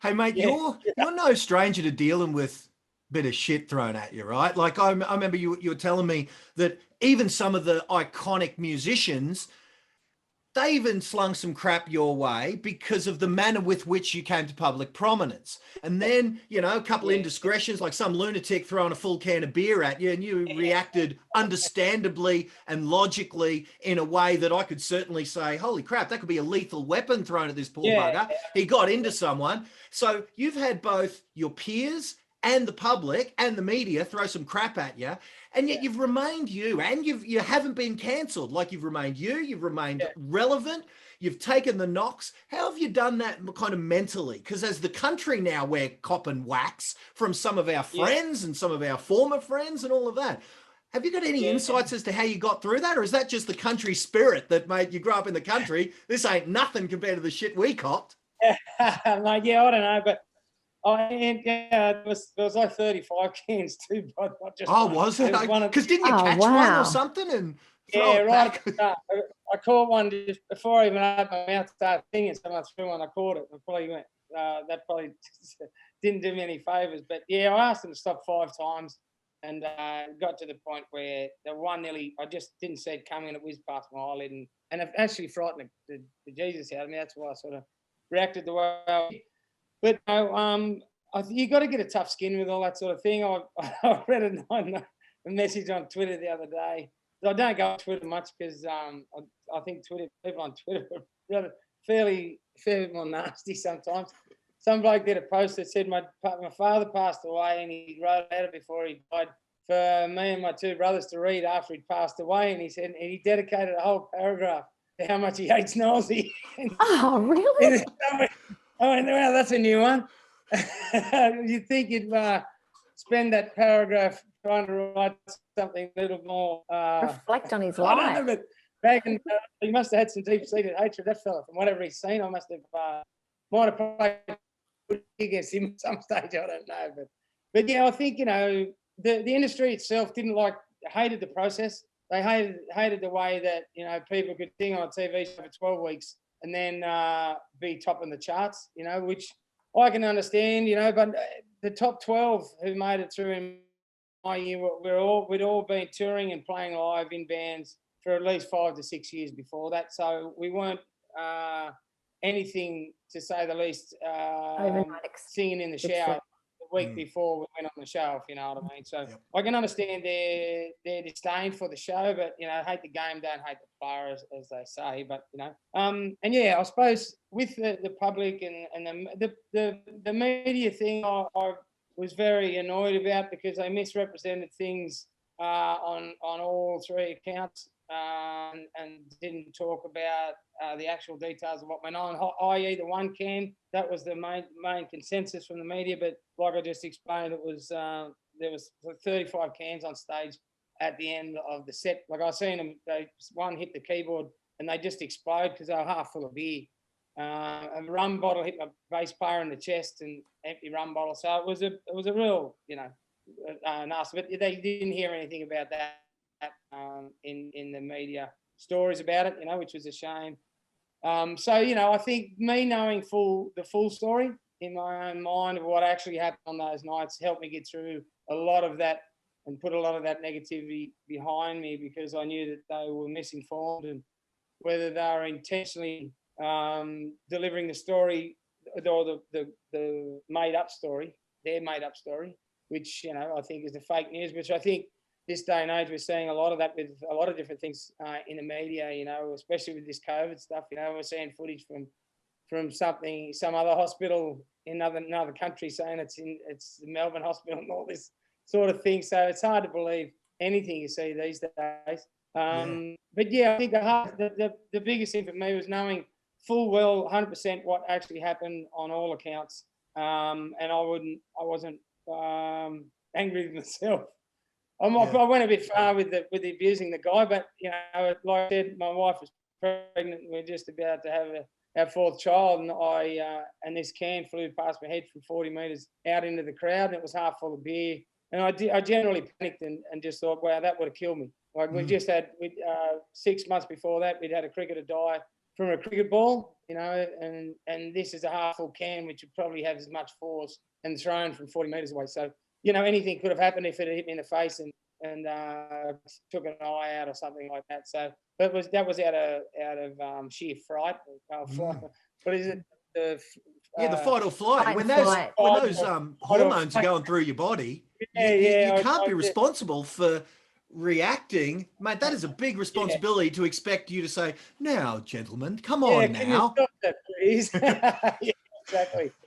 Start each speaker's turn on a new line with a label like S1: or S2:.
S1: Hey, mate,
S2: Yeah.
S1: you're no stranger to dealing with a bit of shit thrown at you, right? Like I remember you were telling me that even some of the iconic musicians, they even slung some crap your way because of the manner with which you came to public prominence. And then, a couple of
S2: Yeah.
S1: indiscretions, like some lunatic throwing a full can of beer at you, and you reacted understandably and logically in a way that I could certainly say, holy crap, that could be a lethal weapon thrown at this poor
S2: Yeah.
S1: bugger. He got into someone. So you've had both your peers and the public and the media throw some crap at you, and yet you've remained you, and you haven't been cancelled. Like, you've remained you, you've remained relevant, you've taken the knocks. How have you done that kind of mentally? Because as the country now, we're copping whacks from some of our
S2: Yeah.
S1: friends and some of our former friends and all of that. Have you got any
S2: Yeah.
S1: insights as to how you got through that, or is that just the country spirit that made you grow up in the country? This ain't nothing compared to the shit we copped.
S2: Like, yeah, I don't know, but it was like 35 cans too, but not just
S1: Oh,
S2: one.
S1: was it?
S2: It was one of
S1: Because didn't you catch one or something and throw it
S2: right
S1: back?
S2: at the start. I caught one just before I even opened my mouth to start singing. Someone threw one, I caught it. I probably went, that probably didn't do me any favours. But yeah, I asked them to stop 5 times, and got to the point where the one nearly, I just didn't see it coming, and it whizzed past my eyelid, and it actually frightened the Jesus out of me. That's why I sort of reacted the way I did. But you got to get a tough skin with all that sort of thing. I read a message on Twitter the other day. I don't go on Twitter much because I think people on Twitter are fairly more nasty sometimes. Some bloke did a post that said my father passed away, and he wrote a letter before he died for me and my 2 brothers to read after he passed away, and he said, and he dedicated a whole paragraph to how much he hates Nosy.
S3: Oh, really?
S2: I went, well, that's a new one. You'd think you'd spend that paragraph trying to write something a little more...
S3: reflect on his
S2: I don't
S3: life.
S2: know, but back in, he must have had some deep-seated hatred, that fella, from whatever he's seen. I must have... might have played against him at some stage, I don't know. But yeah, I think, the industry itself hated the process. They hated the way that, people could sing on a TV show for 12 weeks and then be topping the charts, which I can understand, but the top 12 who made it through in my year, we'd all been touring and playing live in bands for at least 5 to 6 years before that. So we weren't anything, to say the least, singing in the shower the week before we went on the show, if you know what I mean. So I can understand their disdain for the show, but hate the game, don't hate the player, as they say. But and yeah, I suppose with the public and the media thing, I was very annoyed about, because they misrepresented things on all 3 accounts, and didn't talk about the actual details of what went on, i.e. the 1 can. That was the main consensus from the media, but like I just explained, it was there was 35 cans on stage at the end of the set. Like, I seen them, one hit the keyboard and they just explode because they were half full of beer. A rum bottle hit my bass player in the chest, and empty rum bottle. So it was a real, nasty. But they didn't hear anything about that in the media stories about it, which was a shame. So I think me knowing the full story in my own mind of what actually happened on those nights helped me get through a lot of that and put a lot of that negativity behind me, because I knew that they were misinformed, and whether they were intentionally delivering the story or the made-up story, their made-up story, which, I think is the fake news, which I think this day and age we're seeing a lot of that with a lot of different things in the media, especially with this COVID stuff. We're seeing footage from some other hospital in another country saying it's the Melbourne hospital and all this sort of thing. So it's hard to believe anything you see these days. But yeah, I think the biggest thing for me was knowing full well 100% what actually happened on all accounts, and I wasn't angry with myself. I went a bit far with the abusing the guy, but like I said, my wife was pregnant. We're just about to have our 4th child, and this can flew past my head from 40 metres out into the crowd, and it was half full of beer. And I generally panicked and just thought, wow, that would have killed me. Like, we just had 6 months before that, we'd had a cricketer die from a cricket ball, you know, and this is a half full can, which would probably have as much force and thrown from 40 metres away. So, you know, anything could have happened if it had hit me in the face and took an eye out or something like that. So that was out of sheer fright. What is it?
S1: The fight or flight.
S3: Fight
S1: When
S3: or
S1: those
S3: flight.
S1: hormones are going through your body, you can't be responsible for reacting, mate. That is a big responsibility to expect you to say, "Now, gentlemen, come on
S2: can
S1: now."
S2: you stop that, please? Yeah, exactly.